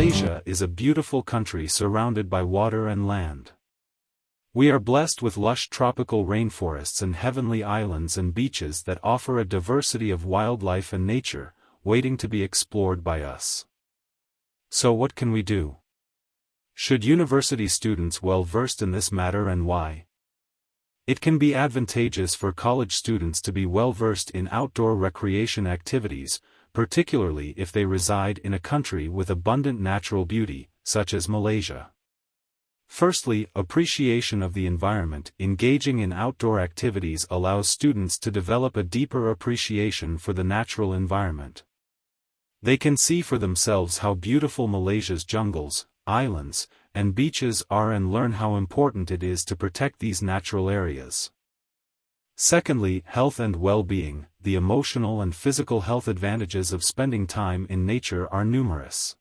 Malaysia is a beautiful country surrounded by water and land. We are blessed with lush tropical rainforests and heavenly islands and beaches that offer a diversity of wildlife and nature, waiting to be explored by us. So what can we do? Should university students well versed in this matter, and why? It can be advantageous for college students to be well versed in outdoor recreation activities, particularly if they reside in a country with abundant natural beauty, such as Malaysia. Firstly, appreciation of the environment. Engaging in outdoor activities allows students to develop a deeper appreciation for the natural environment. They can see for themselves how beautiful Malaysia's jungles, islands, and beaches are and learn how important it is to protect these natural areas. Secondly, health and well-being. The emotional and physical health advantages of spending time in nature are numerous.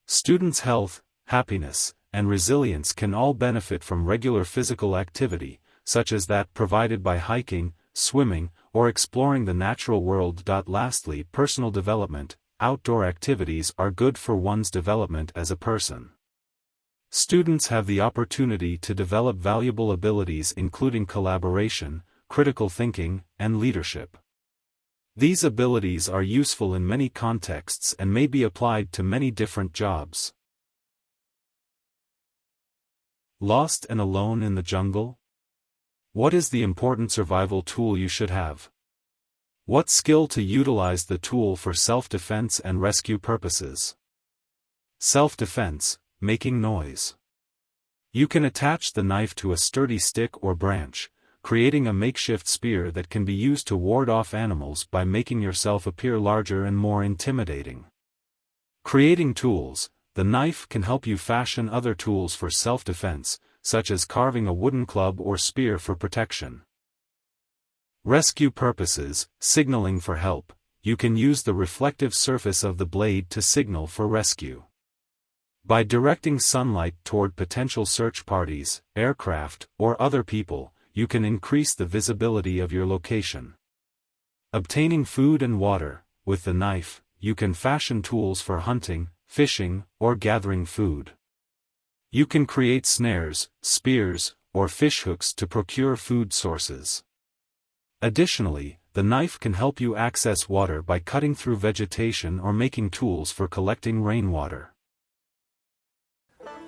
Students' health, happiness, and resilience can all benefit from regular physical activity, such as that provided by hiking, swimming, or exploring the natural world. Lastly, personal development. Outdoor activities are good for one's development as a person. Students have the opportunity to develop valuable abilities including collaboration, critical thinking, and leadership. These abilities are useful in many contexts and may be applied to many different jobs. Lost and alone in the jungle? What is the important survival tool you should have? What skill to utilize the tool for self-defense and rescue purposes? Self-defense, making noise. You can attach the knife to a sturdy stick or branch, creating a makeshift spear that can be used to ward off animals by making yourself appear larger and more intimidating. Creating tools. The knife can help you fashion other tools for self-defense, such as carving a wooden club or spear for protection. Rescue purposes. Signaling for help. You can use the reflective surface of the blade to signal for rescue. By directing sunlight toward potential search parties, aircraft, or other people, you can increase the visibility of your location. Obtaining food and water. With the knife, you can fashion tools for hunting, fishing, or gathering food. You can create snares, spears, or fishhooks to procure food sources. Additionally, the knife can help you access water by cutting through vegetation or making tools for collecting rainwater.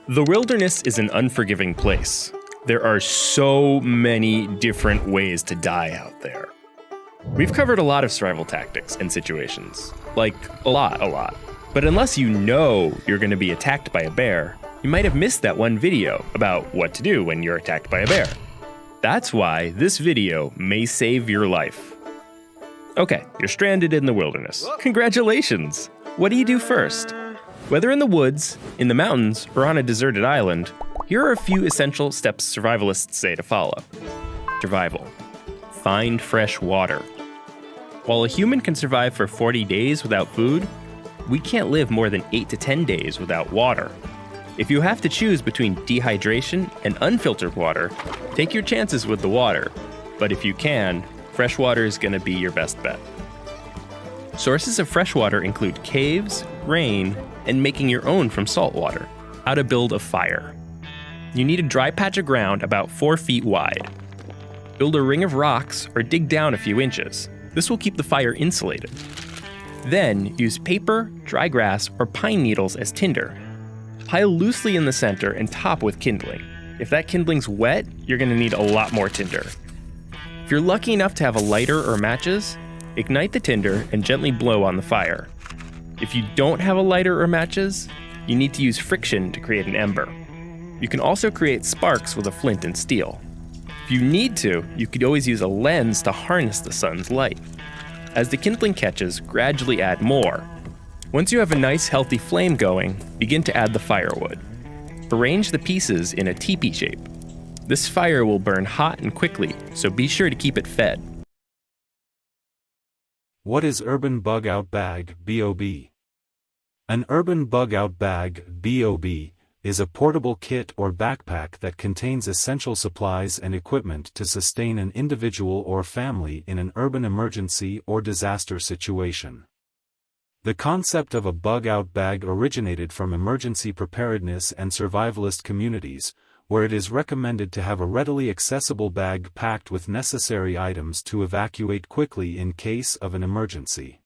The wilderness is an unforgiving place. There are so many different ways to die out there. We've covered a lot of survival tactics and situations. Like, a lot. But unless you know you're going to be attacked by a bear, you might have missed that one video about what to do when you're attacked by a bear. That's why this video may save your life. Okay, you're stranded in the wilderness. Congratulations! What do you do first? Whether in the woods, in the mountains, or on a deserted island, here are a few essential steps survivalists say to follow. Survival. Find fresh water. While a human can survive for 40 days without food, we can't live more than 8 to 10 days without water. If you have to choose between dehydration and unfiltered water, take your chances with the water. But if you can, fresh water is going to be your best bet. Sources of fresh water include caves, rain, and making your own from salt water. How to build a fire. You need a dry patch of ground about 4 feet wide. Build a ring of rocks or dig down a few inches. This will keep the fire insulated. Then use paper, dry grass, or pine needles as tinder. Pile loosely in the center and top with kindling. If that kindling's wet, you're going to need a lot more tinder. If you're lucky enough to have a lighter or matches, ignite the tinder and gently blow on the fire. If you don't have a lighter or matches, you need to use friction to create an ember. You can also create sparks with a flint and steel. If you need to, you could always use a lens to harness the sun's light. As the kindling catches, gradually add more. Once you have a nice healthy flame going, begin to add the firewood. Arrange the pieces in a teepee shape. This fire will burn hot and quickly, so be sure to keep it fed. What is Urban Bug Out Bag, BOB? An Urban Bug Out Bag, BOB, is a portable kit or backpack that contains essential supplies and equipment to sustain an individual or family in an urban emergency or disaster situation. The concept of a bug-out bag originated from emergency preparedness and survivalist communities, where it is recommended to have a readily accessible bag packed with necessary items to evacuate quickly in case of an emergency.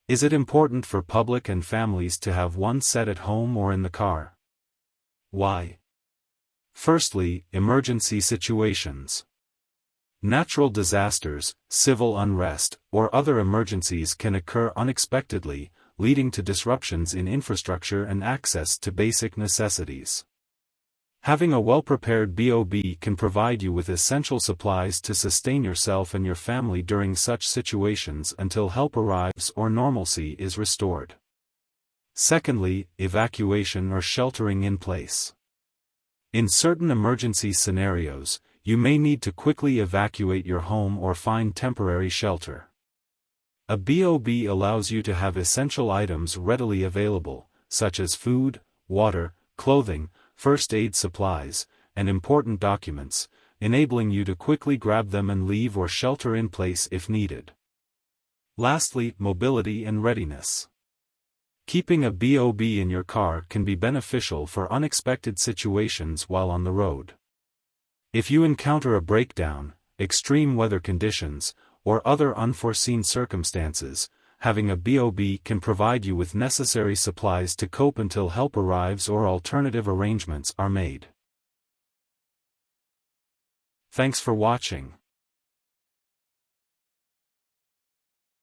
Is it important for public and families to have one set at home or in the car? Why? Firstly, emergency situations. Natural disasters, civil unrest, or other emergencies can occur unexpectedly, leading to disruptions in infrastructure and access to basic necessities. Having a well-prepared BOB can provide you with essential supplies to sustain yourself and your family during such situations until help arrives or normalcy is restored. Secondly, evacuation or sheltering in place. In certain emergency scenarios, you may need to quickly evacuate your home or find temporary shelter. A BOB allows you to have essential items readily available, such as food, water, clothing, first aid supplies, and important documents, enabling you to quickly grab them and leave or shelter in place if needed. Lastly, mobility and readiness. Keeping a BOB in your car can be beneficial for unexpected situations while on the road. If you encounter a breakdown, extreme weather conditions, or other unforeseen circumstances, having a BOB can provide you with necessary supplies to cope until help arrives or alternative arrangements are made. Thanks for watching.